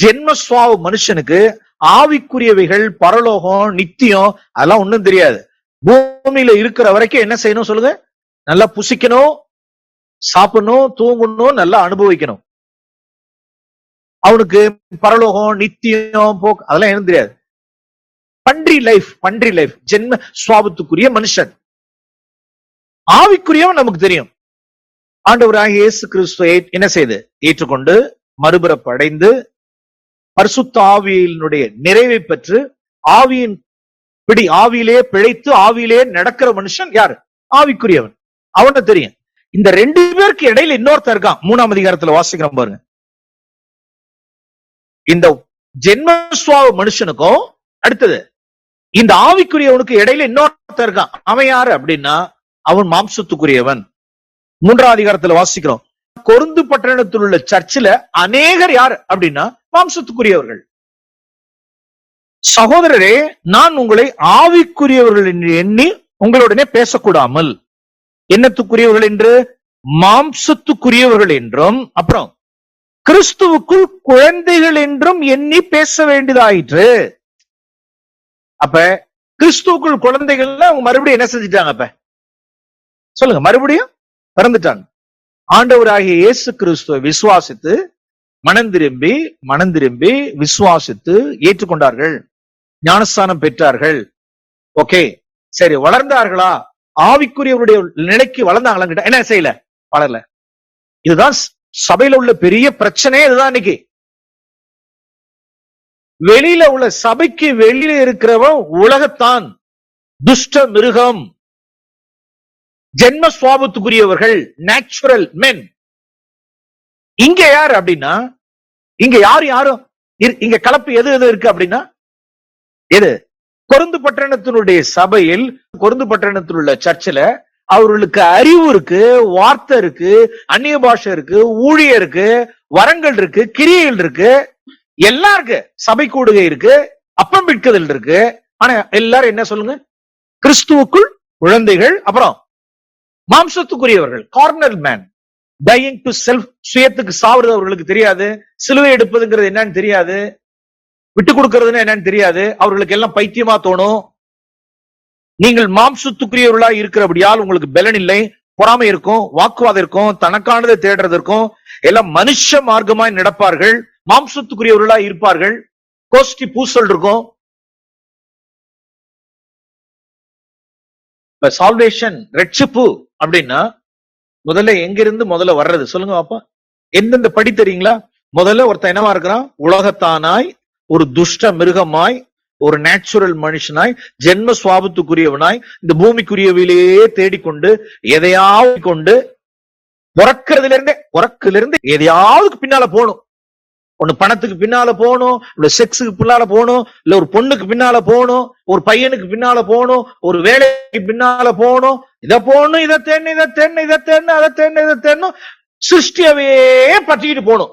ஜென்மஸ்வாவ மனுஷனுக்கு ஆவிக்குரியவைகள், பரலோகம், நித்தியம் அதெல்லாம் ஒண்ணும் தெரியாது. பூமியில இருக்கிற வரைக்கும் என்ன செய்யணும் சொல்லுங்க? நல்லா புசிக்கணும், சாப்பிடணும், தூங்கணும், நல்லா அனுபவிக்கணும். அவனுக்கு பரலோகம், நித்தியம், போக்கு அதெல்லாம் என்ன தெரியாது. பன்றி லைஃப் ஜென்ம சுவாபத்துக்குரிய மனுஷன். ஆவிக்குரியவன் நமக்கு தெரியும். ஆண்டவராகிய இயேசு கிறிஸ்துவை என்ன செய்து ஏற்றுக்கொண்டு மறுபிறப்படைந்து பரிசுத்த ஆவியினுடைய நிறைவை பெற்று ஆவியின் பிடி ஆவியிலே பிழைத்து ஆவியிலே நடக்கிற மனுஷன் யாரு? ஆவிக்குரியவன். அவன தெரியும். இந்த ரெண்டு பேருக்கு இடையில இன்னொருத்தர் இருக்கான். 3ஆம் அதிகாரத்துல வாசிக்கிறோம் பாருங்க. இந்த ஜென்மஸ்வாவ மனுஷனுக்கும் அடுத்தது இந்த ஆவிக்குரியவனுக்கு இடையில இன்னொருத்தர் இருக்கான். அவன் யாரு அப்படின்னா அவன் மாம்சத்துக்குரியவன். 3ஆம் அதிகாரத்துல வாசிக்கிறோம். கொரிந்து பட்டணத்தில் உள்ள சர்ச்சில் அநேகர் யார் அப்படின்னா மாம்சத்துக்குரியவர்கள். சகோதரரே, நான் உங்களை ஆவிக்குரியவர்கள் என்று எண்ணி உங்களுடனே பேசக்கூடாமல் என்னத்துக்குரியவர்கள் என்று மாம்சத்துக்குரியவர்கள் என்றும் அப்புறம் கிறிஸ்துவுக்குள் குழந்தைகள் என்றும் எண்ணி பேச வேண்டியதாயிற்று. அப்ப கிறிஸ்துவுக்குள் குழந்தைகள்ல அவங்க மறுபடியும் என்ன செஞ்சுட்டாங்க? அப்ப சொல்லுங்க, மறுபடியும் பிறந்துட்டாங்க. ஆண்டவராகிய இயேசு கிறிஸ்துவை விசுவாசித்து மனம் திரும்பி விசுவாசித்து ஏற்றுக்கொண்டார்கள், ஞானஸ்தானம் பெற்றார்கள். ஓகே, சரி, வளர்ந்தார்களா? ஆவிக்குரியவருடைய நிலைக்கு வளர்ந்தாங்களா? என்ன செய்யல? வளரல. இதுதான் சபையில உள்ள பெரிய பிரச்சனையே. இதுதான் இன்னைக்கு வெளியில உள்ள சபைக்கு வெளியில இருக்கிறவன் உலகத்தான், துஷ்ட மிருகம், ஜென்ம சுவாபத்துக்குரியவர்கள், நேச்சுரல் மென். இங்க யார் அப்படின்னா இங்க யாரும் இங்க கலப்பு எது இருக்கு அப்படின்னா எது? கொரிந்து பட்டணத்தினுடைய சபையில், கொரிந்து பட்டணத்தில் உள்ள சர்ச்சில் அவர்களுக்கு அறிவு இருக்கு, வார்த்தை இருக்கு, அந்நிய பாஷை இருக்கு, ஊழியம் இருக்கு, வரங்கள் இருக்கு, கிரியைகள் இருக்கு, எல்லாம் இருக்கு. சபை கூடுகை இருக்கு, அப்பம் பிட்குதல் இருக்கு. ஆனா எல்லாரும் என்ன சொல்லுங்க? கிறிஸ்துவுக்குள் குழந்தைகள், அப்புறம் மாம்சத்துக்குரியவர்கள், carnal man, dying to self, சுயத்துக்கு சாவுறது அவர்களுக்கு தெரியாது. சிலுவை எடுப்பதுங்கிறது என்னன்னு தெரியாது. விட்டு கொடுக்கறதுன்னு என்னன்னு தெரியாது. அவர்களுக்கு எல்லாம் பைத்தியமா தோணும். நீங்கள் மாம்சத்துக்குரியவர்களா இருக்கிறபடியால் உங்களுக்கு பலன் இல்லை, பொறாமை இருக்கும், வாக்குவாதம் இருக்கும், தனக்கானதை தேடுறது இருக்கும். எல்லாம் மனுஷ மார்க்கமாய் நடப்பார்கள், மாம்சத்துக்குரியவர்களா இருப்பார்கள். கோஷ்டி பூசல் இருக்கும். சால்வேஷன், ரட்சிப்பு அப்படின்னா முதல்ல எங்கிருந்து முதல்ல வர்றது சொல்லுங்க பாப்பா. எந்தெந்த படி தெரியுங்களா? முதல்ல ஒருத்தன் என்னவா இருக்கிறான்? உலகத்தானாய், ஒரு துஷ்ட மிருகமாய், ஒரு நேச்சுரல் மனுஷனாய், ஜென்ம சுவாபத்துக்குரியவனாய், இந்த பூமிக்குரியவிலேயே தேடிக்கொண்டு எதையாவது கொண்டு உறக்குல இருந்து எதையாவது பின்னால போகணும். ஒண்ணு பணத்துக்கு பின்னால போகணும், இல்ல செக்ஸுக்கு பின்னால போகணும், இல்ல ஒரு பொண்ணுக்கு பின்னால போகணும், ஒரு பையனுக்கு பின்னால போகணும், ஒரு வேலைக்கு பின்னால போகணும். இதை போகணும், இதை தேடணும், அதை தேடணும், சிருஷ்டியவே பற்றிக்கிட்டு போகணும்.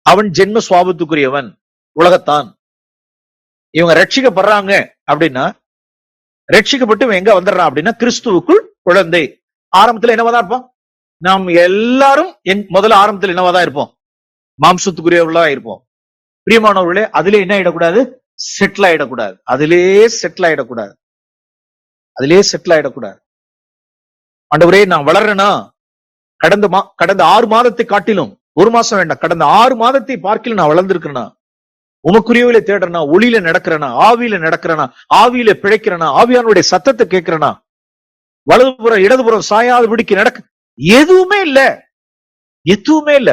அவன் ஜென்ம சுவாபத்துக்குரியவன், உலகத்தான். இவங்க ரட்சிக்கப்படுறாங்க அப்படின்னா, ரட்சிக்கப்பட்டு இவன் எங்க வந்துடுறான் அப்படின்னா கிறிஸ்துவுக்குள் குழந்தை. ஆரம்பத்துல என்னவாதான் இருப்போம்? நாம் எல்லாரும் முதல்ல ஆரம்பத்தில் என்னவாதான் இருப்போம்? மாம்சத்துக்குரியவர்களா இருப்போம். பிரியமானவர்களே, அதிலே என்ன ஆயிடக்கூடாது? செட்டில் ஆயிடக்கூடாது. அதிலே செட்டில் ஆயிடக்கூடாது. ஆண்டவரே, நான் வளர்றேனா? கடந்த 6 மாதத்தை காட்டிலும், 1 மாசம் வேண்டாம், கடந்த 6 மாதத்தை பார்க்கல நான் வளர்ந்திருக்கிறேனா? உமக்குரியவில தேடுறனா? ஒளியில நடக்கிறனா? ஆவியில நடக்கிறனா? ஆவியில பிழைக்கிறனா? ஆவியானுடைய சத்தத்தை கேட்கிறனா? வலதுபுறம் இடதுபுறம் சாயாதபடிக்கு நடக்க எதுவுமே இல்ல.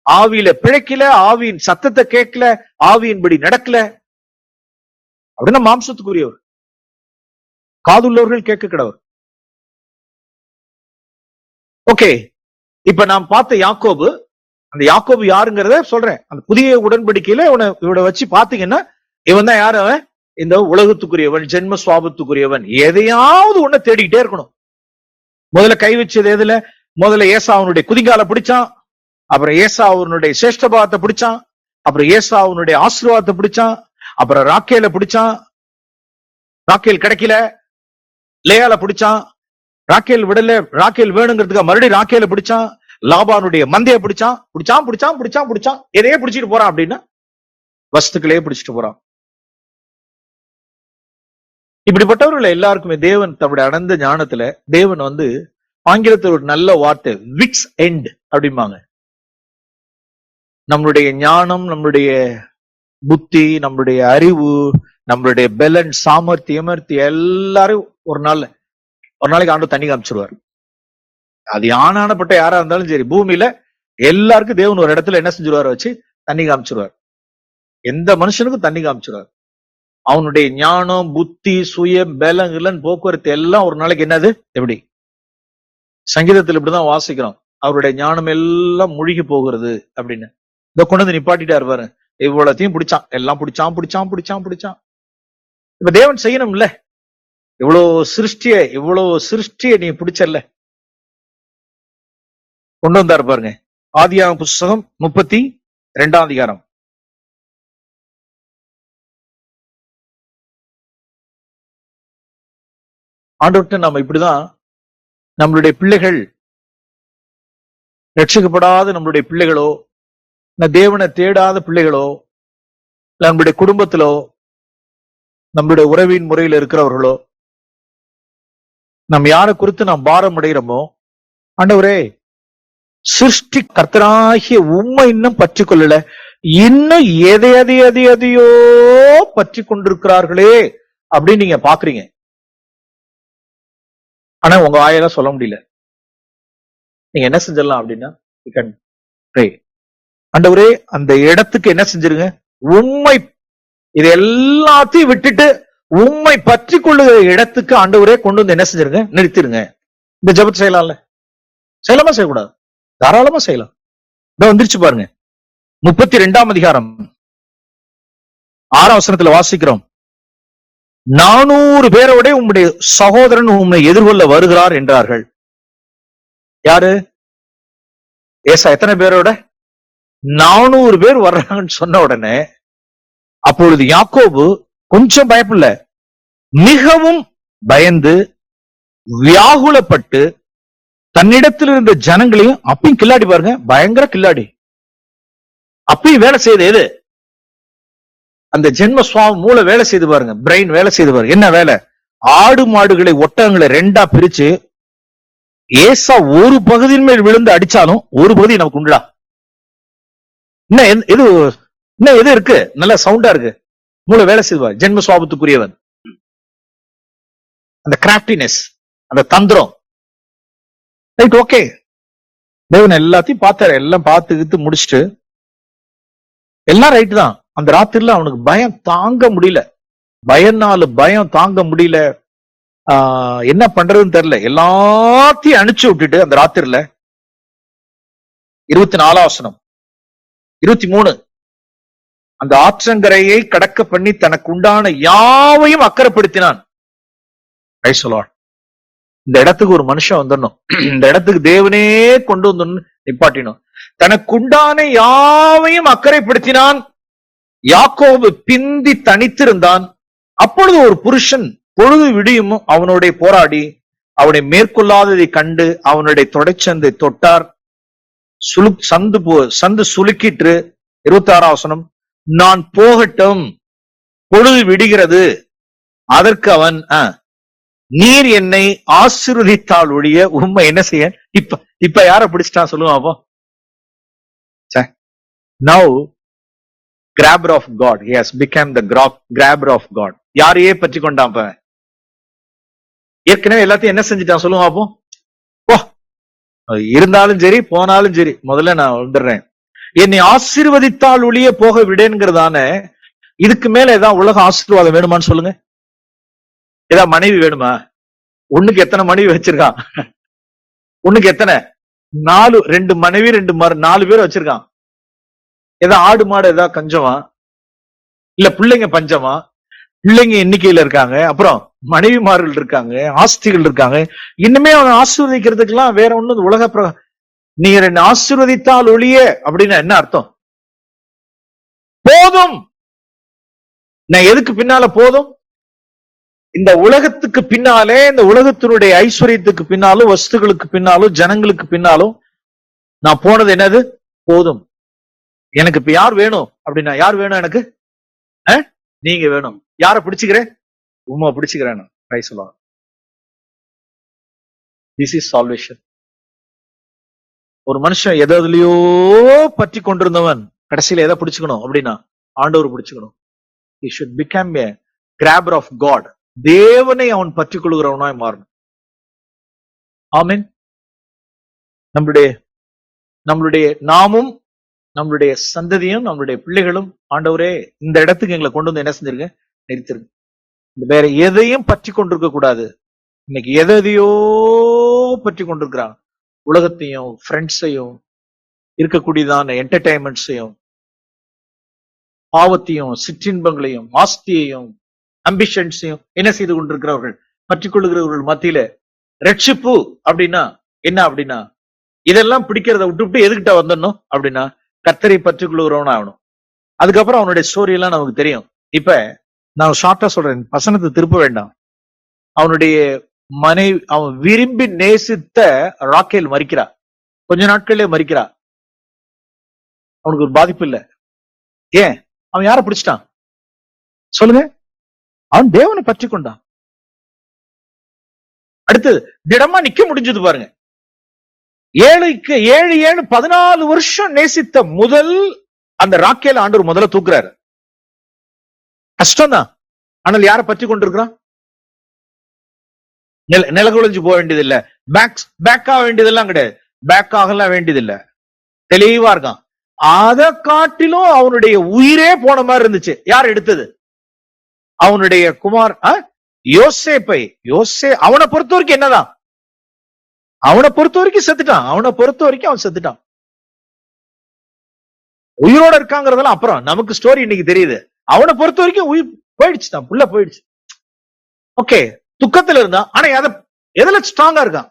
ஆவியில பிழைக்கல, ஆவியின் சத்தத்தை கேட்கல, ஆவியின்படி நடக்கல அப்படின்னா மாம்சத்துக்குரியவர். காதுள்ளவர்கள் கேட்க கிடவர். ஓகே, இப்ப நாம் பார்த்த யாக்கோபு, அந்த யாக்கோபு யாருங்கிறத சொல்றேன். அந்த புதிய உடன்படிக்கையில இவனை வச்சு பாத்தீங்கன்னா இவன் தான் யாரு? அவன் இந்த உலகத்துக்குரியவன், ஜென்ம சுவாபத்துக்குரியவன். எதையாவது ஒண்ணு தேடிக்கிட்டே இருக்கணும். முதல்ல கை வச்சது எதுல? முதல்ல ஏசாவுனுடைய குதிங்கால பிடிச்சான், அப்புறம் ஏசாவுனுடைய சேஷ்டபாவத்தை பிடிச்சான், அப்புறம் ஏசாவுனுடைய ஆசீர்வாதத்தை பிடிச்சான், அப்புறம் ராக்கேல பிடிச்சான். ராக்கேல் கிடைக்கல, லேயால பிடிச்சான். ராக்கேல் விடல, ராக்கேல் வேணுங்கிறதுக்கு மறுபடியும் ராக்கேல பிடிச்சான். லாபானுடைய மந்தைய பிடிச்சான், எதையே பிடிச்சிட்டு போறான் அப்படின்னா வஸ்துக்களே பிடிச்சிட்டு போறான். இப்படிப்பட்டவர்கள் எல்லாருக்குமே தேவன் தம்முடைய அனந்த ஞானத்துல தேவன் ஆங்கிலத்தில் ஒரு நல்ல வார்த்தை விட்ஸ் எண்ட் அப்படிம்பாங்க. நம்மளுடைய ஞானம், நம்மளுடைய புத்தி, நம்மளுடைய அறிவு, நம்மளுடைய பெலன், சாமர்த்தியம் எல்லாரும் ஒரு நாளைக்கு ஆண்டு தண்ணி காமிச்சிருவார். அது ஆனானப்பட்ட யாரா இருந்தாலும் சரி, பூமியில எல்லாருக்கும் தேவன் ஒரு இடத்துல என்ன செஞ்சிருவார், வச்சு தண்ணி காமிச்சிருவார். எந்த மனுஷனுக்கும் தண்ணி காமிச்சிருவார். அவனுடைய ஞானம், புத்தி, சுயம், பலன், போக்குவரத்து எல்லாம் ஒரு நாளைக்கு என்னது, எப்படி சங்கீதத்தில் இப்படிதான் வாசிக்கிறோம், அவருடைய ஞானம் எல்லாம் முழுகி போகிறது அப்படின்னு. இந்த கொண்டு நிப்பாட்டிட்டாரு பாரு, இவ்வளத்தையும் பிடிச்சான், எல்லாம் பிடிச்சான். இப்ப தேவன் செய்யணும்ல, இவ்வளவு சிருஷ்டிய நீ பிடிச்சல்ல, கொண்டு வந்தாரு பாருங்க. ஆதியாகமம் புஸ்தகம் 32 அதிகாரம். ஆண்டவர்கிட்ட நம்ம இப்படிதான் நம்மளுடைய பிள்ளைகள், ரட்சிக்கப்படாத நம்மளுடைய பிள்ளைகளோ, தேவனை தேடாத பிள்ளைகளோ, நம்மளுடைய குடும்பத்திலோ, நம்மளுடைய உறவின் முறையில் இருக்கிறவர்களோ, நம்ம யாரை குறித்து நாம் பாரம் அடைகிறோமோ, ஆண்டவரே சிருஷ்டி கர்த்தராகிய உம்மை இன்னும் பற்றி கொள்ளல, இன்னும் எதையோ பற்றி கொண்டிருக்கிறார்களே அப்படின்னு நீங்க பாக்குறீங்க. ஆனா உங்க வாயெல்லாம் சொல்ல முடியல. நீங்க என்ன செஞ்சிடலாம் அப்படின்னா, ஆண்டவரே அந்த இடத்துக்கு என்ன செஞ்சிருங்க, உண்மை இது எல்லாத்தையும் விட்டுட்டு உண்மை பற்றி கொள்ளுகிற இடத்துக்கு ஆண்டவரே கொண்டு வந்து என்ன செஞ்சிருங்க, நிறுத்திருங்க. இந்த ஜெபத்தை செய்யலாம்ல? செய்யலாமா செய்யக்கூடாது? தாராளமா செய்யலாம். இதான் வந்துருச்சு பாருங்க. 32 அதிகாரம் 6 வசனத்துல வாசிக்கிறோம். 400 பேரோட உம்முடைய சகோதரன் உம்மை எதிர்கொள்ள வருகிறார் என்றார்கள். யாரு? ஏசா எத்தனை பேரோட? 400 பேர் வர்றாங்கன்னு சொன்ன உடனே அப்பொழுது யாக்கோபு கொஞ்சம் பயப்படல, மிகவும் பயந்து வியாகுலப்பட்டு தன்னிடத்தில் இருந்த ஜனங்களையும் அப்பயும் கில்லாடி பாருங்க, பயங்கர கில்லாடி. அப்பயும் வேலை செய்யுது எது? அந்த ஜென்ம சுவாமி மூளை வேலை செய்து பாருங்க, பிரெயின் வேலை செய்து பாருங்க. என்ன வேலை? ஆடு மாடுகளை ஒட்டகங்களை 2ஆ பிரிச்சு ஏசா ஒரு பகுதியின் மேல் விழுந்து அடிச்சாலும் ஒரு பகுதி நமக்கு உண்டா? என்ன எது இருக்கு, நல்ல சவுண்டா இருக்கு. மூளை வேலை செய்வார். ஜென்ம சுவாபத்துக்குரியவன். அந்த கிராப்டினஸ், அந்த தந்திரம். Right, okay. தேவன் எல்லாத்தையும் பார்த்தாரு. எல்லாம் பார்த்து முடிச்சுட்டு எல்லாம் ரைட் தான். அந்த ராத்திரில அவனுக்கு பயம் தாங்க முடியல. பயம் தாங்க முடியல. என்ன பண்றதுன்னு தெரியல. எல்லாத்தையும் அனுப்பிச்சு விட்டுட்டு அந்த ராத்திரில 24 வசனம் 23 அந்த ஆற்றங்கரையை கடக்க பண்ணி தனக்கு உண்டான யாவையும் அக்கறைப்படுத்தினான். இந்த இடத்துக்கு ஒரு மனுஷன் வந்துடணும். இந்த இடத்துக்கு தேவனே கொண்டு வந்து நிப்பாட்டினோம். தனக்கு உண்டான யாவையும் அக்கறைப்படுத்தினான். யாக்கோபு பிந்தி தனித்திருந்தான். அப்பொழுது ஒரு புருஷன் பொழுது விடியும் அவனுடைய போராடி அவனை மேற்கொள்ளாததை கண்டு அவனுடைய தொடைச்சந்தை தொட்டார். சந்து சுலுக்கிற்று. 26 வசனம், நான் போகட்டும், பொழுது விடுகிறது. அதற்கு அவன், நீர் என்னை ஆசீர்வதித்தால் ஒழிய உண்மை என்ன செய்ய. இப்ப யார பிடிச்சிட்டான் சொல்லுவான். அப்போ now grabber of God, he has become the grabber of God. யாரையே பற்றி கொண்டான். ஏற்கனவே எல்லாத்தையும் என்ன செஞ்சுட்டான் சொல்லுவான். அப்போ இருந்தாலும் சரி போனாலும் சரி, முதல்ல நான் வந்துடுறேன். என்னை ஆசீர்வதித்தால் ஒழிய போக விடேங்கிறதான, இதுக்கு மேல ஏதாவது உலக ஆசீர்வாதம் வேணுமான்னு சொல்லுங்க. ஏதாவது மனைவி வேணுமா? ஒண்ணுக்கு எத்தனை மனைவி வச்சிருக்கான்? ஒண்ணுக்கு எத்தனை? 4, 2 மனைவி 4 பேர் வச்சிருக்கான். ஏதாவது ஆடு மாடு ஏதாவது கஞ்சமா? இல்ல பிள்ளைங்க பஞ்சமா? பிள்ளைங்க எண்ணிக்கையில இருக்காங்க, அப்புறம் மனைவிமார்கள் இருக்காங்க, ஆஸ்திகள் இருக்காங்க. இன்னுமே அவன் ஆசீர்வதிக்கிறதுக்கு எல்லாம் வேற ஒண்ணு உலக நீங்க என்ன ஆசீர்வதித்தால் ஒழிய அப்படின்னா என்ன அர்த்தம்? போதும். நான் எதுக்கு பின்னால போதும்? இந்த உலகத்துக்கு பின்னாலே, இந்த உலகத்தினுடைய ஐஸ்வர்யத்துக்கு பின்னாலும், வஸ்துகளுக்கு பின்னாலும், ஜனங்களுக்கு பின்னாலும் நான் போனது என்னது போதும். எனக்கு இப்ப யார் வேணும் அப்படின்னா, யார் வேணும் எனக்கு? நீங்க வேணும். யார பிடிச்சுக்கிறேன்? உம்மை பிடிச்சுக்கிறேன். Praise the Lord. This is salvation. ஒரு மனுஷன் எதுலயோ பற்றி கொண்டிருந்தவன் கடைசியில எதை பிடிச்சுக்கணும் அப்படின்னா, ஆண்டவர் பிடிச்சுக்கணும். He should become a grabber of God. தேவனை அவன் பற்றிக் கொள்கிறவனாய் மாறணும். ஆமென். நம்மளுடைய நாமும், நம்மளுடைய சந்ததியும், நம்மளுடைய பிள்ளைகளும், ஆண்டவரே இந்த இடத்துக்கு எங்களை கொண்டு வந்து என்ன செஞ்சிருங்க? நிறுத்திருங்க. வேற எதையும் பற்றி கொண்டிருக்க கூடாது. இன்னைக்கு எதையோ பற்றி கொண்டிருக்கிறாங்க. உலகத்தையும், ஃப்ரெண்ட்ஸையும், இருக்கக்கூடியதான என்டர்டைன்மெண்ட்ஸையும், பாவத்தையும், சிற்றின்பங்களையும், ஆஸ்தியையும், அம்பிஷன்ஸையும் என்ன செய்து கொண்டிருக்கிறவர்கள், பற்றி கொள்ளுகிறவர்கள் மத்தியில ரட்சிப்பு அப்படின்னா என்ன அப்படின்னா, இதெல்லாம் பிடிக்கிறத விட்டு எதுக்கிட்ட வந்துடணும் அப்படின்னா, கர்த்தரை பற்றி கொள்ளுகிறவன் ஆகணும். அதுக்கப்புறம் அவனுடைய ஸ்டோரி எல்லாம் நமக்கு தெரியும். இப்ப நான் ஷார்ட்டா சொல்றேன், வசனத்தை திருப்ப வேண்டாம். அவனுடைய மனைவி, அவன் விரும்பி நேசித்த ராக்கேல் மரிக்கிறா. கொஞ்ச நாட்களே மரிக்கிறா. அவனுக்கு ஒரு பாதிப்பு இல்ல. ஏன்? அவன் யாரை பிடிச்சிட்டான் சொல்லுங்க? அவன் தேவனை பற்றி கொண்டான். அடுத்தது திடமா நிக்க முடிஞ்சது பாருங்க. 14 வருஷம் நேசித்த முதல் அந்த ராக்கேல் ஆண்டவர் முதல்ல தூக்குறாரு. கஷ்டம்தான். ஆனால் யாரை பற்றி கொண்டிருக்கிறான்? நிலகுலைஞ்சு போக வேண்டியது இல்ல, பேக் ஆக வேண்டியதெல்லாம் கிடையாது. பேக் ஆகலாம் வேண்டியது இல்ல, தெளிவா இருக்கான். அதை காட்டிலும் அவனுடைய உயிரே போன மாதிரி இருந்துச்சு. யார் எடுத்தது? அவனுடைய குமார் யோசேப்பை. அவனை பொறுத்த வரைக்கும் என்னதான்? அவனை பொறுத்த வரைக்கும் செத்துட்டான். அவன் செத்துட்டான். உயிரோட இருக்காங்கிறதெல்லாம் அப்புறம், நமக்கு ஸ்டோரி இன்னைக்கு தெரியுது. அவனை பொறுத்த வரைக்கும் உயிர் போயிடுச்சு தான், புள்ள போயிடுச்சு. ஓகே, துக்கத்துல இருந்தான். ஆனா எதுல ஸ்ட்ராங்கா இருக்கான்?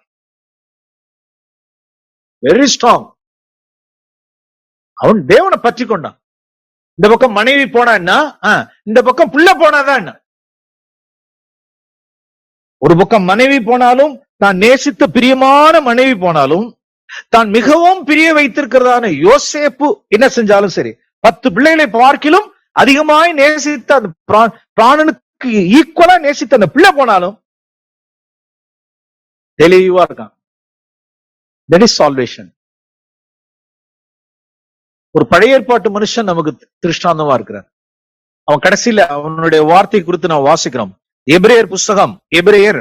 Very strong. அவன் தேவனை பற்றி கொண்டான். இந்த பக்கம் மனைவி போனா என்ன, இந்த பக்கம் புள்ள போனாதான் என்ன. ஒரு பக்கம் மனைவி போனாலும், தான் நேசித்த பிரியமான மனைவி போனாலும், தான் மிகவும் பிரிய வைத்திருக்கிறதான யோசேப்பு என்ன செஞ்சாலும் சரி, 10 பிள்ளைகளை பார்க்கிலும் அதிகமாய் நேசித்த அந்த பிராணனுக்கு ஈக்குவலா நேசித்த அந்த பிள்ளை போனாலும் தெளிவா இருக்கான். That is salvation. ஒரு பழைய ஏற்பாட்டு மனுஷன் நமக்கு திருஷ்டாந்தமா இருக்கிறார். அவன் கடைசியில அவனுடைய வார்த்தை குறித்து நான் வாசிக்கிறோம். எபிரேயர் புஸ்தகம், எபிரேயர்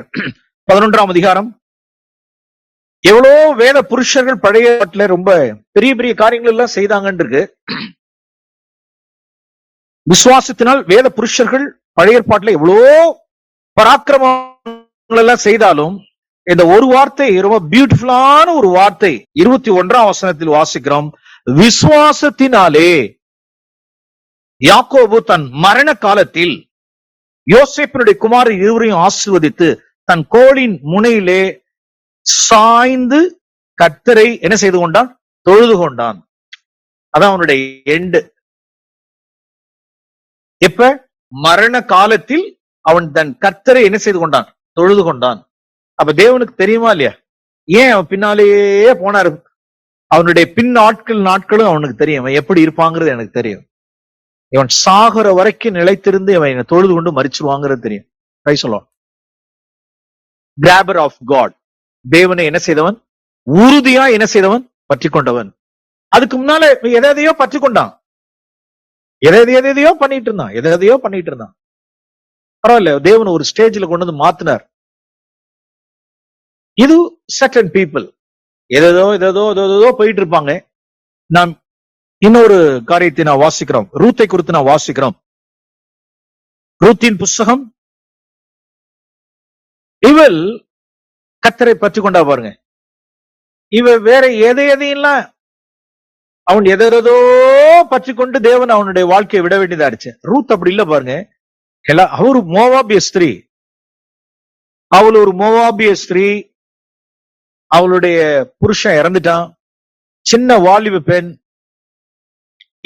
11ஆம் அதிகாரம். எவ்வளோ வேத புருஷர்கள் பழைய ஏற்பாட்டுல ரொம்ப பெரிய பெரிய காரியங்கள் எல்லாம் செய்தாங்கன்னு இருக்கு. விசுவாசத்தினால் வேத புருஷர்கள் பழைய ஏற்பாட்டுல எவ்வளோ பராக்கிரமங்கள் எல்லாம் செய்தாலும், இந்த ஒரு வார்த்தை ரொம்ப பியூட்டிஃபுல்லான ஒரு வார்த்தை 21ஆம் வசனத்தில் வாசிக்கிறோம். விசுவாசத்தினாலே யாக்கோபு தன் மரண காலத்தில் யோசேப்பினுடைய குமாரர் இருவரையும் ஆசீர்வதித்து தன் கோலின் முனையிலே சாய்ந்து கர்த்தரை என்ன செய்து கொண்டான்? தொழுது கொண்டான். அதான் அவனுடைய எண்டு. எப்ப? மரண காலத்தில் அவன் தன் கர்த்தரை என்ன செய்து கொண்டான்? தொழுது கொண்டான். அப்ப தேவனுக்கு தெரியுமா இல்லையா? ஏன் அவன் பின்னாலேயே போனாரு? அவனுடைய பின் நாட்களும் அவனுக்கு தெரியும். அவன் எப்படி இருப்பாங்கிறது எனக்கு தெரியும். இவன் சாகுற வரைக்கும் நிலைத்திருந்து இவன் தொழுது கொண்டு மரிச்சிருவாங்கிறது தெரியும். Praise the Lord. Grabber of God. தேவனை என்ன செய்தவன்? உறுதியா என்ன செய்தவன்? பற்றி கொண்டவன். அதுக்கு முன்னால எதையோ பற்றி கொண்டான். எதையோ பண்ணிட்டு இருந்தான். பரவாயில்ல, தேவன் ஒரு ஸ்டேஜ்ல கொண்டு வந்து மாத்தினார். இது certain people ஏதோ போயிட்டு இருப்பாங்க. நாம் இன்னொரு காரியத்தை நான் வாசிக்கிறோம். ரூத்தை குறித்து நான் வாசிக்கிறோம். ரூத்தின் புஸ்தகம். இவள் கர்த்தரை பற்றி கொண்டா பாருங்க. இவ வேற எதையெல்லாம் அவன் எதோ பற்றி கொண்டு தேவன் அவனுடைய வாழ்க்கையை விட வேண்டியதா இருந்துச்சு. ரூத் அப்படி இல்ல பாருங்க. அவரு மோவாபிய ஸ்திரீ. அவள் ஒரு மோவாபிய ஸ்திரீ. அவளுடைய புருஷன் இறந்துட்டான். சின்ன வாலிப பெண்.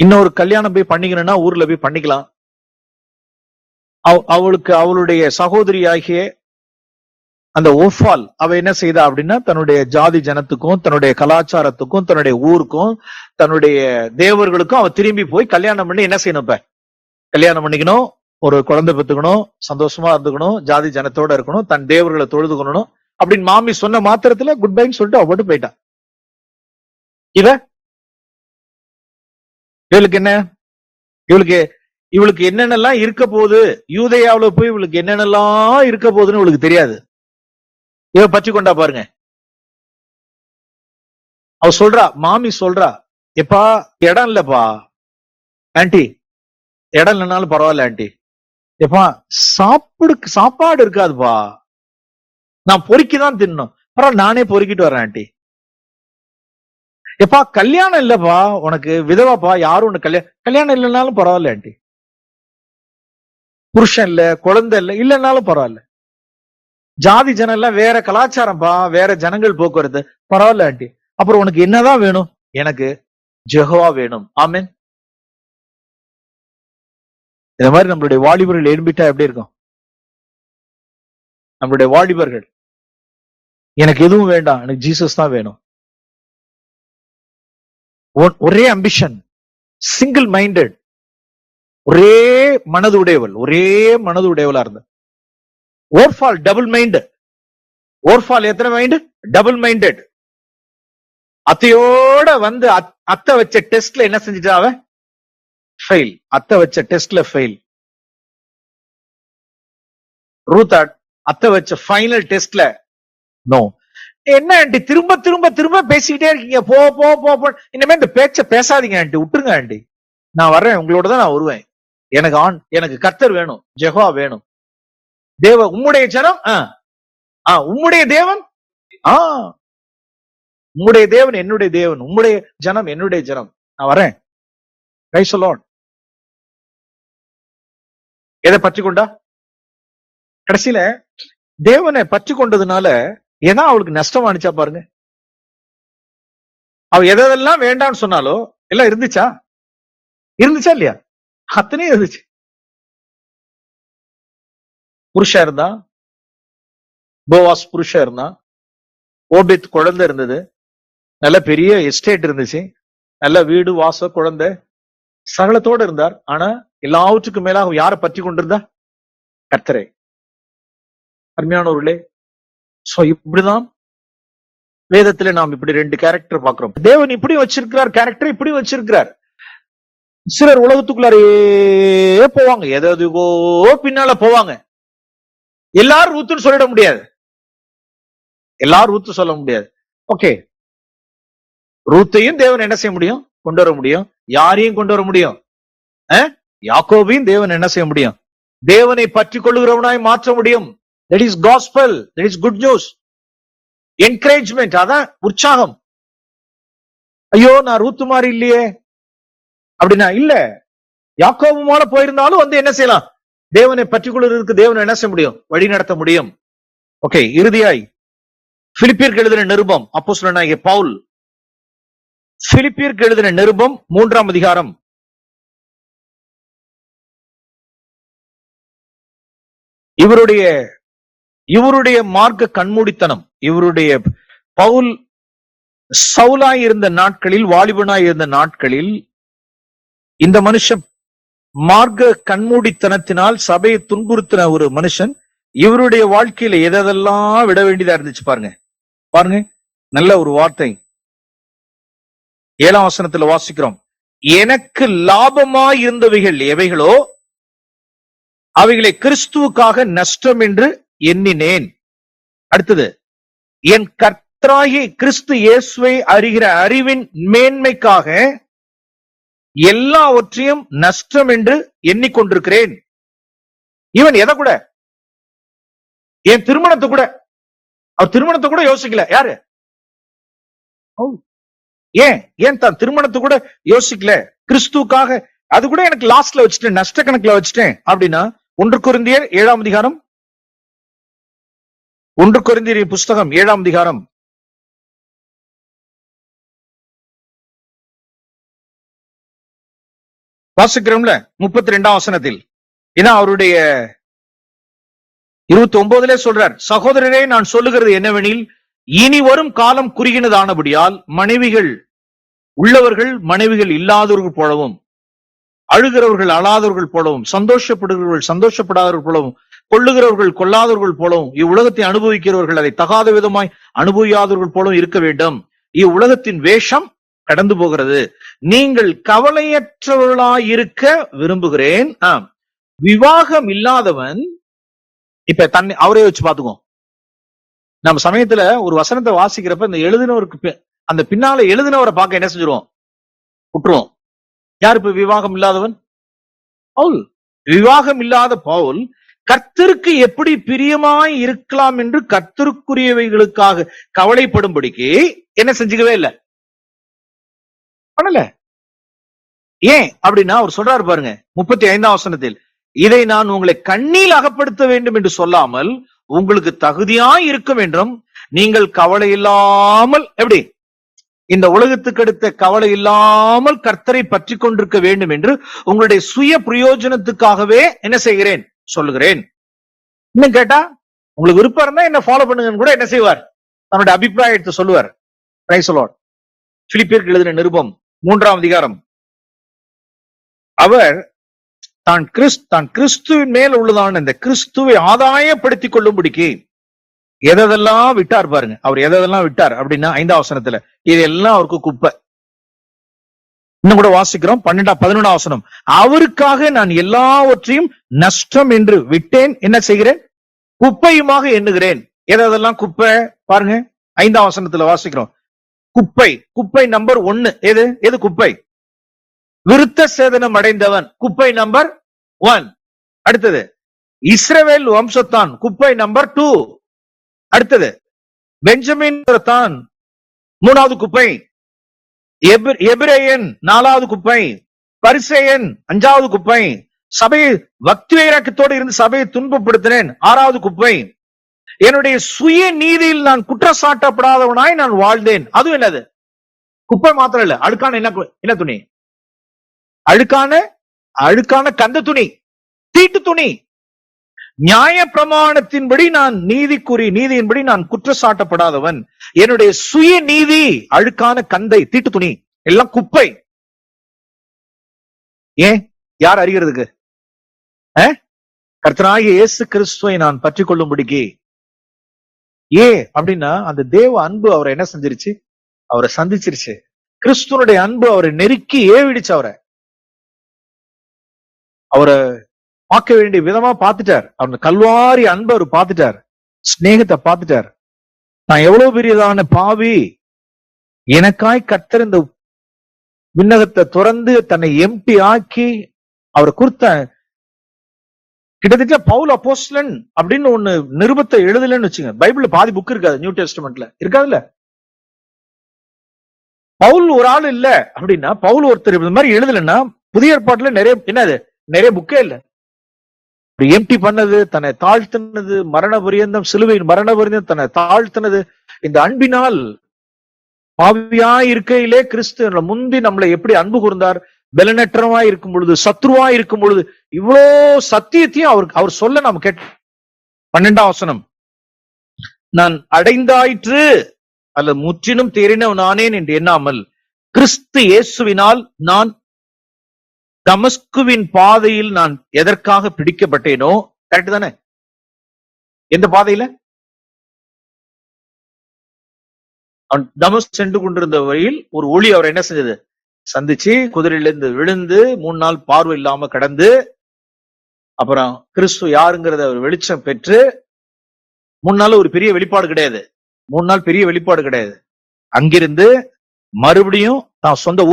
இன்னொரு கல்யாணம் போய் பண்ணிக்கணும்னா ஊர்ல போய் பண்ணிக்கலாம். அவளுக்கு அவளுடைய சகோதரி ஆகிய அந்த ஓஃபால் அவ என்ன செய்தா அப்படின்னா தன்னுடைய ஜாதி ஜனத்துக்கும் தன்னுடைய கலாச்சாரத்துக்கும் தன்னுடைய ஊருக்கும் தன்னுடைய தேவர்களுக்கும் அவ திரும்பி போய் கல்யாணம் பண்ணி என்ன செய்யணும்? இப்ப கல்யாணம் பண்ணிக்கணும், ஒரு குழந்தை பெத்துக்கணும், சந்தோஷமா இருந்துக்கணும், ஜாதி ஜனத்தோட இருக்கணும், தன் தேவர்களை தொழுதுக்கணும் அப்படின்னு மாமி சொன்ன மாத்திரத்துல குட் பைன்னு சொல்லிட்டு அவ போட்டு போயிட்டான். இவளுக்கு என்ன? இவளுக்கு என்னென்னலாம் இருக்க போகுது, யூதேயாவுல போய் இவளுக்கு என்னென்னலாம் இருக்க போகுதுன்னு இவளுக்கு தெரியாது. இவ பற்றி கொண்டா பாருங்க. அவ சொல்றா, மாமி சொல்றா, எப்பா இடம் இல்லப்பா ஆன்டி, இடம் இல்லைனாலும் பரவாயில்ல ஆன்டி, எப்பா சாப்பாடு இருக்காதுப்பா, நான் பொறுக்கிதான் தின்னும், பரவாயில்ல நானே பொறுக்கிட்டு வரேன் ஆன்டி. எப்பா கல்யாணம் இல்லப்பா, உனக்கு விதவாப்பா, யாரும் உனக்கு கல்யாணம் இல்லைன்னாலும் பரவாயில்ல ஆன்டி, புருஷன் இல்ல, குழந்தை இல்லைன்னாலும் பரவாயில்ல, ஜாதி ஜனம் எல்லாம் வேற கலாச்சாரம்பா, வேற ஜனங்கள் போக்குவரத்து, பரவாயில்ல ஆண்டி, அப்புறம் உனக்கு என்னதான் வேணும்? எனக்கு ஜெகோவா வேணும். ஆமென். இந்த மாதிரி நம்மளுடைய வாலிபர்கள் எழும்பிட்டா எப்படி இருக்கும்? நம்மளுடைய வாலிபர்கள், எனக்கு எதுவும் வேண்டாம், எனக்கு ஜீசஸ் தான் வேணும், ஒரே அம்பிஷன், சிங்கிள் மைண்டட், ஒரே மனது உடையவளா இருந்த ஓர்ஃபால் டபுள் மைண்ட். ஓர்ஃபால் எத்தனை மைண்ட்? Double minded. அத்தையோட வந்து அத்தை வச்ச டெஸ்ட்ல என்ன செஞ்சுட்டா? அவ ஃபெயில். அத்தை வச்ச டெஸ்ட்ல ஃபெயில். ரூத் அத்தை வச்ச ஃபைனல் டெஸ்ட்ல நோ. என்ன ஆண்டி திரும்ப திரும்ப திரும்ப பேசிக்கிட்டே இருக்கீங்க? போ போ போ, இனிமே இந்த பேச்ச பேசாதீங்க ஆண்டி, விட்டுருங்க ஆண்டி, நான் வர்றேன், உங்களோட தான் நான் வருவேன், எனக்கு கர்த்தர் வேணும், ஜெகோவா வேணும், உம்முடைய ஜனம், உம்முடைய தேவன், உம்முடைய தேவன் என்னுடைய தேவன், உம்முடைய ஜனம் என்னுடைய ஜனம், நான் வரேன். Price the Lord. எதை பற்றி கொண்டா? கடைசியில தேவனை பற்றி கொண்டதுனால ஏன்னா அவளுக்கு நஷ்டம் அனுச்சா பாருங்க. அவ எதெல்லாம் வேண்டாம்னு சொன்னாலோ எல்லாம் இருந்துச்சா இல்லையா? அத்தனையும் இருந்துச்சு. புருஷா இருந்தா, போவாஸ் புருஷா இருந்தா, ஓபேத் குழந்தை இருந்தது, நல்ல பெரிய எஸ்டேட் இருந்துச்சு, நல்ல வீடு வாச குழந்தை சகலத்தோட இருந்தார். ஆனா எல்லாவற்றுக்கும் மேலாக யாரை பற்றி கொண்டிருந்தா? கர்த்தரை. அருமையானவர்களே, சோ இப்படிதான் வேதத்துல நாம் இப்படி ரெண்டு கேரக்டர் பாக்குறோம். தேவன் இப்படி வச்சிருக்கிறார், கேரக்டர் இப்படி வச்சிருக்கிறார். சிலர் உலகத்துக்குள்ளாரே போவாங்க, எதுக்கோ பின்னால போவாங்க. எல்லாரும் ரூத்துன்னு சொல்லிட முடியாது, எல்லாரும் ரூத்து சொல்ல முடியாது. ஓகே, ரூத்தையும் தேவன் என்ன செய்ய முடியும்? கொண்டு வர முடியும். யாரையும் கொண்டு வர முடியும்? யாக்கோபையும் தேவன் என்ன செய்ய முடியும்? தேவனை பற்றி கொள்ளுகிறவனாய் மாற்ற முடியும். That is gospel, that is good news, encouragement. அதான் உற்சாகம். ஐயோ நான் ரூத்து மாதிரி இல்லையே அப்படின்னா இல்ல, யாக்கோபு மேல போயிருந்தாலும் வந்து என்ன செய்யலாம்? தேவனை பற்றி கொள்வதற்கு தேவனை என்ன செய்ய முடியும்? வழி நடத்த முடியும். ஓகே, இறுதியாய் பிலிப்பியருக்கு எழுதின நிருபம், அப்போஸ்தலனாகிய பவுல் பிலிப்பியருக்கு எழுதின நிருபம் 3ஆம் அதிகாரம் இவருடைய மார்க்க கண்மூடித்தனம், இவருடைய பவுல் சவுலாய் இருந்த நாட்களில், வாலிபனாய் இருந்த நாட்களில் இந்த மனுஷன் மார்க்க கண்மூடித்தனத்தினால் சபையை துன்புறுத்தின ஒரு மனுஷன். இவருடைய வாழ்க்கையில எதெல்லாம் விட வேண்டியதா இருந்துச்சு பாருங்க. பாருங்க, நல்ல ஒரு வார்த்தை 7ஆம் வசனத்துல வாசிக்கிறோம். எனக்கு லாபமாய் இருந்தவைகள் எவைகளோ அவைகளை கிறிஸ்துவுக்காக நஷ்டம் என்று எண்ணினேன். அடுத்தது, என் கர்த்தராகிய கிறிஸ்து இயேசுவை அறிகிற அறிவின் மேன்மைக்காக எல்லாவற்றையும் நஷ்டம் என்று எண்ணிக்கொண்டிருக்கிறேன். இவன் எதை கூட, என் திருமணத்தை கூட, அவர் திருமணத்தை கூட யோசிக்கல. யாரு? ஏன் தான் திருமணத்தை கூட யோசிக்கல? கிறிஸ்துக்காக அது கூட எனக்கு லாஸ்ட்ல வச்சுட்டேன், நஷ்ட கணக்குல வச்சுட்டேன் அப்படின்னா 1 கொரிந்தியர் 7ஆம் அதிகாரம், 1 கொரிந்தியர் புஸ்தகம் 7ஆம் அதிகாரம் வாசிக்கிறோம்ல 32ஆம் வசனத்தில். ஏன்னா அவருடைய 29 சொல்றார், சகோதரரே நான் சொல்லுகிறது என்னவெனில், இனி வரும் காலம் குறுகினதானபடியால் மனைவிகள் உள்ளவர்கள் மனைவிகள் இல்லாதவர்கள் போலவும், அழுகிறவர்கள் அழாதவர்கள் போலவும், சந்தோஷப்படுகிறவர்கள் சந்தோஷப்படாதவர்கள் போலவும், கொள்ளுகிறவர்கள் கொள்ளாதவர்கள் போலவும், இவ்வுலகத்தை அனுபவிக்கிறவர்கள் அதை தகாத விதமாய் அனுபவியாதவர்கள் போலவும் இருக்க வேண்டும். இவ்வுலகத்தின் வேஷம் கடந்து போகிறது. நீங்கள் கவலையற்றவர்களாய் இருக்க விரும்புகிறேன். விவாகம் இல்லாதவன், இப்ப தன்னை அவரே வச்சு பாத்துக்கோ. நம்ம சமயத்துல ஒரு வசனத்தை வாசிக்கிறப்ப இந்த எழுதினவருக்கு அந்த பின்னால எழுதினவரை பார்க்க என்ன செஞ்சிருவோம்? விட்டுருவோம். யார் இப்ப விவாகம் இல்லாதவன்? பவுல். விவாகம் இல்லாத பவுல் கர்த்தருக்கு எப்படி பிரியமாய் இருக்கலாம் என்று கர்த்தருக்குரியவைகளுக்காக கவலைப்படும்படிக்கு என்ன செஞ்சுக்கவே இல்லை, பண்ணல. ஏன் அப்படின்னா அவர் சொல்றாரு பாருங்க 35ஆம் வசனத்தில், இதை நான் உங்களை கண்ணில் அகப்படுத்த வேண்டும் என்று சொல்லாமல் உங்களுக்கு தகுதியாய் இருக்கும் என்றும், நீங்கள் கவலை இல்லாமல் எப்படி இந்த உலகத்துக்கு அடுத்த கவலை இல்லாமல் கர்த்தரை பற்றி கொண்டிருக்க வேண்டும் என்று உங்களுடைய சுய பிரயோஜனத்துக்காகவே என்ன செய்கிறேன் சொல்லுகிறேன். இன்னும் கேட்டா, உங்களுக்கு விருப்பம் இருந்தா என்ன ஃபாலோ பண்ணுங்கன்னு கூட என்ன செய்வார்? தன்னுடைய அபிப்பிராயத்தை சொல்லுவார். Price the Lord. பிலிப்பியருக்கு எழுதின நிருபம் 3ஆம் அதிகாரம். அவர் தான் கிறிஸ்துவின் மேல் உள்ளதான இந்த கிறிஸ்துவை ஆதாயப்படுத்திக் கொள்ளும்படிக்கு எதெல்லாம் விட்டார் பாருங்க. அவர் எதெல்லாம் விட்டார் அப்படின்னா 5ஆம் வசனத்துல இதெல்லாம் அவருக்கு குப்பை. இன்னும் கூட வாசிக்கிறோம் 11ஆம் வசனம், அவருக்காக நான் எல்லாவற்றையும் நஷ்டம் என்று விட்டேன், என்ன செய்கிறேன்? குப்பையுமாக எண்ணுகிறேன். எதெல்லாம் குப்பை பாருங்க, 5ஆம் வசனத்துல வாசிக்கிறோம். குப்பை நம்பர் 1 எது குப்பை? விருத்த சேதனம் அடைந்தவன், குப்பை நம்பர் 1. அடுத்தது இஸ்ரவேல் வம்சத்தான், குப்பை நம்பர் 2. அடுத்தது பெஞ்சமின் தான், 3வது குப்பை. எபிரேயன் 4வது குப்பை. பரிசேயன் 5வது குப்பை. சபையை பக்தி வைராக்கியத்தோடு இருந்து சபையை துன்பப்படுத்தினேன், 6வது குப்பை. என்னுடைய சுய நீதியில் நான் குற்றச்சாட்டப்படாதவனாய் நான் வாழ்ந்தேன், அதுவும் என்னது? குப்பை மாத்திரம் இல்ல, அழுக்கான என்ன துணி? அழுக்கான கந்த துணி, தீட்டு துணி. நியாய பிரமாணத்தின்படி நான் நீதியின்படி நான் குற்றச்சாட்டப்படாதவன். என்னுடைய சுய நீதி அழுக்கான கந்தை, தீட்டு துணி, எல்லாம் குப்பை. ஏன்? யார் அறிகிறதுக்கு? கர்த்தராகிய இயேசு கிறிஸ்துவை நான் பற்றி கொள்ளும்படிக்கு. அப்படின்னா அந்த தேவ அன்பு அவரை என்ன செஞ்சிருச்சு? அவரை சந்திச்சிருச்சு. கிறிஸ்துவனுடைய அன்பு அவரை நெருக்கி ஏவிடுச்சு. அவரை பார்க்க வேண்டிய விதமா பார்த்துட்டார். அவர் கல்வாரி அன்பு அவர் பார்த்துட்டார், ஸ்நேகத்தை பார்த்துட்டார். நான் எவ்வளவு பெரியதான பாவி, எனக்காய் கர்த்தர் இந்த விண்ணகத்தை துறந்து தன்னை எம்டி ஆக்கி அவரை குறித்த கிட்டத்தட்ட பவுல் அப்போஸ்தலன் அப்படின்னு ஒண்ணு நிருபத்தை எழுதலன்னு வச்சுங்க. பைபிள்ல பாதி புக் இருக்காது, நியூ டெஸ்டமெண்ட்ல இருக்காதுல்ல. பவுல் ஒரு ஆள் இல்ல அப்படின்னா, பவுல் ஒருத்தர் இந்த மாதிரி எழுதலன்னா புதிய ஏற்பாட்டுல நிறைய புக்கே இல்ல. எம்டி பண்ணது, தன்னை தாழ்த்தினது, மரண பரியந்தம், சிலுவையின் மரண பரியந்தம் தன்னை தாழ்த்தினது, இந்த அன்பினால் பாவியா இருக்கையிலே கிறிஸ்து முந்தி நம்மளை எப்படி அன்பு கூர்ந்தார், பலனற்றமாய் இருக்கும் பொழுது, சத்ருவா இருக்கும் பொழுது, இவ்வளோ சத்தியத்தையும் அவர் சொல்ல நாம் கேட்ட. 12ஆம் வசனம், நான் அடைந்தாயிற்று அல்ல முற்றிலும் தேறினவன் நானேன் என்று எண்ணாமல் கிறிஸ்து இயேசுவினால் நான் தமஸ்குவின் பாதையில் நான் எதற்காக பிடிக்கப்பட்டேனோ. கரெக்ட் தானே? எந்த பாதையில? அவன் தமஸ்கு சென்று கொண்டிருந்த வழியில் ஒரு ஒளி அவர் என்ன செஞ்சது? சந்திச்சு குதிரையிலிருந்து விழுந்து 3 நாள் பார்வை இல்லாம கடந்து, அப்புறம் கிறிஸ்து யாருங்கிறத அவர் வெளிச்சம் பெற்று 3 நாள் ஒரு பெரிய வெளிப்பாடு கிடையாது. 3 நாள் பெரிய வெளிப்பாடு கிடையாது. அங்கிருந்து மறுபடியும் தான் சொந்த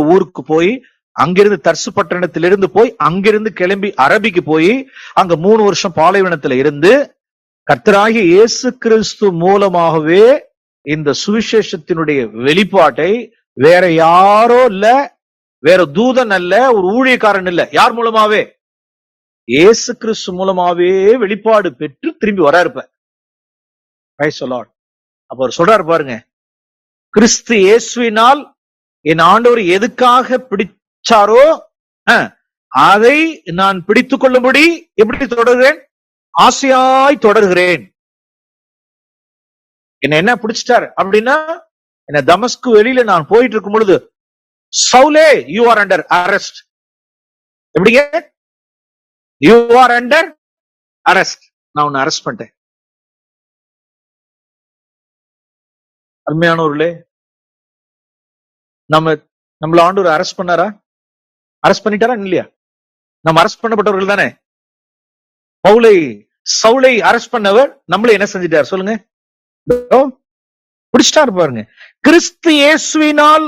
ஊருக்கு போய் அங்கிருந்து தர்சு பட்டணத்திலிருந்து போய் அங்கிருந்து கிளம்பி அரபிக்கு போய் அங்க 3 வருஷம் பாலைவனத்துல இருந்து கர்த்தராகிய இயேசு கிறிஸ்து மூலமாகவே இந்த சுவிசேஷத்தினுடைய வெளிப்பாட்டை வேற யாரோ இல்ல, வேற தூதன் அல்ல, ஒரு ஊழியக்காரன் இல்ல, யார் மூலமாவே? இயேசு கிறிஸ்து மூலமாவே வெளிப்பாடு பெற்று திரும்பி வராருப்ப. அப்ப அவர் சொல்றாரு பாருங்க, கிறிஸ்து இயேசுவினால் என் ஆண்டவர் எதுக்காக பிடிச்சாரோ அதை நான் பிடித்துக் கொள்ளும்படி எப்படி தொடர்கிறேன்? ஆசையாய் தொடர்கிறேன். என்ன பிடிச்சிட்டாரு அப்படின்னா, என்ன தமஸ்கு வெளியில நான் போயிட்டு இருக்கும் பொழுது, சவுலே யூ ஆர் அண்டர் அரெஸ்ட். எப்படிங்க? You are under arrest. நான் உன்னை அரெஸ்ட் பண்ணிட்டேன். அருமையானவர்களே, நம்மள ஆண்டவர் அரெஸ்ட் பண்ணாரா? அரெஸ்ட் பண்ணிட்டாரா இல்லையா? நம்ம அரெஸ்ட் பண்ணப்பட்டவர்கள் தானே. சவுலை அரெஸ்ட் பண்ணவர் நம்மள என்ன செஞ்சிட்டார் சொல்லுங்க? பிடிச்சிட்டாரு பாருங்க. கிறிஸ்து இயேசுவினால்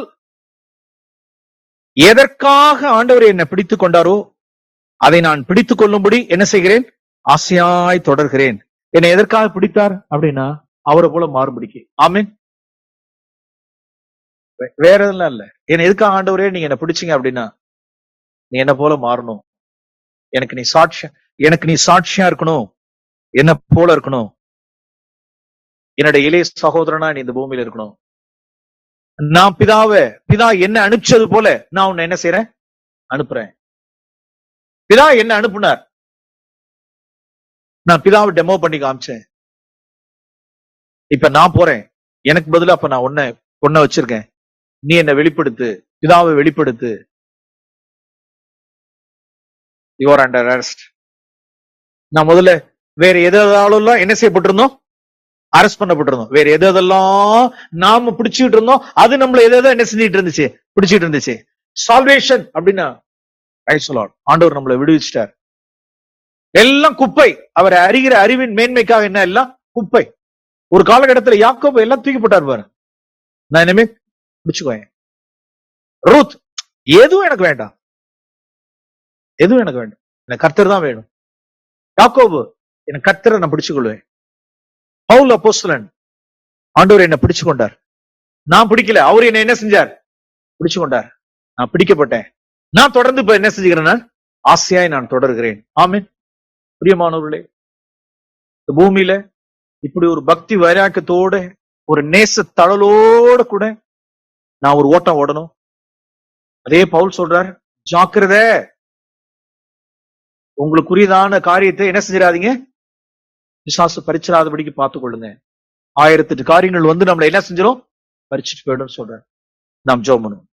எதற்காக ஆண்டவர் என்னை பிடித்துக் கொண்டாரோ அதை நான் பிடித்துக் கொள்ளும்படி என்ன செய்கிறேன்? ஆசையாய் தொடர்கிறேன். என்னை எதற்காக பிடித்தார் அப்படின்னா அவரை போல மாறுபடிக்கு. ஆமென். வேற எதுவும் இல்ல. என்ன எதுக்காக ஆண்டவரே நீங்க என்ன பிடிச்சீங்க அப்படின்னா, நீ என்ன போல மாறணும், எனக்கு நீ சாட்சியா இருக்கணும், என்ன போல இருக்கணும், என்னுடைய இளைய சகோதரனா நீ இந்த பூமியில இருக்கணும். நான் பிதா என்ன அனுப்பிச்சது போல நான் உன்னை என்ன செய்யறேன்? அனுப்புறேன். பிதா என்ன அனுப்புனார், நான் பிதாவை டெமோ பண்ணி காமிச்சேன். இப்ப நான் போறேன், எனக்கு பதிலா அப்ப நான் உன்னை வச்சிருக்கேன். நீ என்ன வெளிப்படுத்து, பிதாவை வெளிப்படுத்து. You are under arrest. நான் முதல்ல வேற எதெல்லாம் என்ன செய்யப்பட்டிருந்தோம்? அரெஸ்ட் பண்ணப்பட்டிருந்தோம். வேற எதெல்லாம் நாம பிடிச்சிட்டு இருந்தோம், அது நம்மள எதாவது என்ன செஞ்சிட்டு இருந்துச்சு? பிடிச்சிட்டு இருந்துச்சு. சால்வேஷன் அப்படின்னா ஆண்டவர் நம்மளை விடுவிச்சிட்டார். எல்லாம் குப்பை. அவர் அறிகிற அறிவின் மேன்மைக்காக என்ன எல்லாம் குப்பை. ஒரு காலகட்டத்தில் யாக்கோபு எல்லாம் தூக்கி போட்டார் பாரு. நான் இனிமே பிடிச்சுக்கோங்க. ரூத் எதுவும் எனக்கு வேண்டாம், எதுவும் எனக்கு வேண்டாம், எனக்கு கர்த்தர் தான் வேணும். யாக்கோபு எனக்கு கர்த்தரை நான் பிடிச்சுக்கொள்வேன். பவுல் அப்போஸ்தலன் ஆண்டவர் என்ன பிடிச்சு கொண்டார். நான் பிடிக்கல, அவர் என்ன செஞ்சார்? பிடிச்சு கொண்டார். நான் பிடிக்கப்பட்டேன். நான் தொடர்ந்து இப்ப என்ன செஞ்சுக்கிறேன்னா ஆசையாய் நான் தொடர்கிறேன். ஆமென். பிரியமானவர்களே, இந்த பூமியில இப்படி ஒரு பக்தி வைராக்கியத்தோட ஒரு நேச தழலோட கூட நான் ஒரு ஓட்டம் ஓடணும். அதே பவுல் சொல்றார், ஜாக்கிரதை, உங்களுக்குரியதான காரியத்தை என்ன செஞ்சிடாதீங்க, பிசாசு பறிச்சிடாதபடிக்கு பார்த்துக் கொள்ளுங்க. 1008 காரியங்கள் நம்மளை என்ன செஞ்சிடும்? பறிச்சுட்டு போயிடும் சொல்றார். நாம் ஜெபம் பண்ணுவோம்.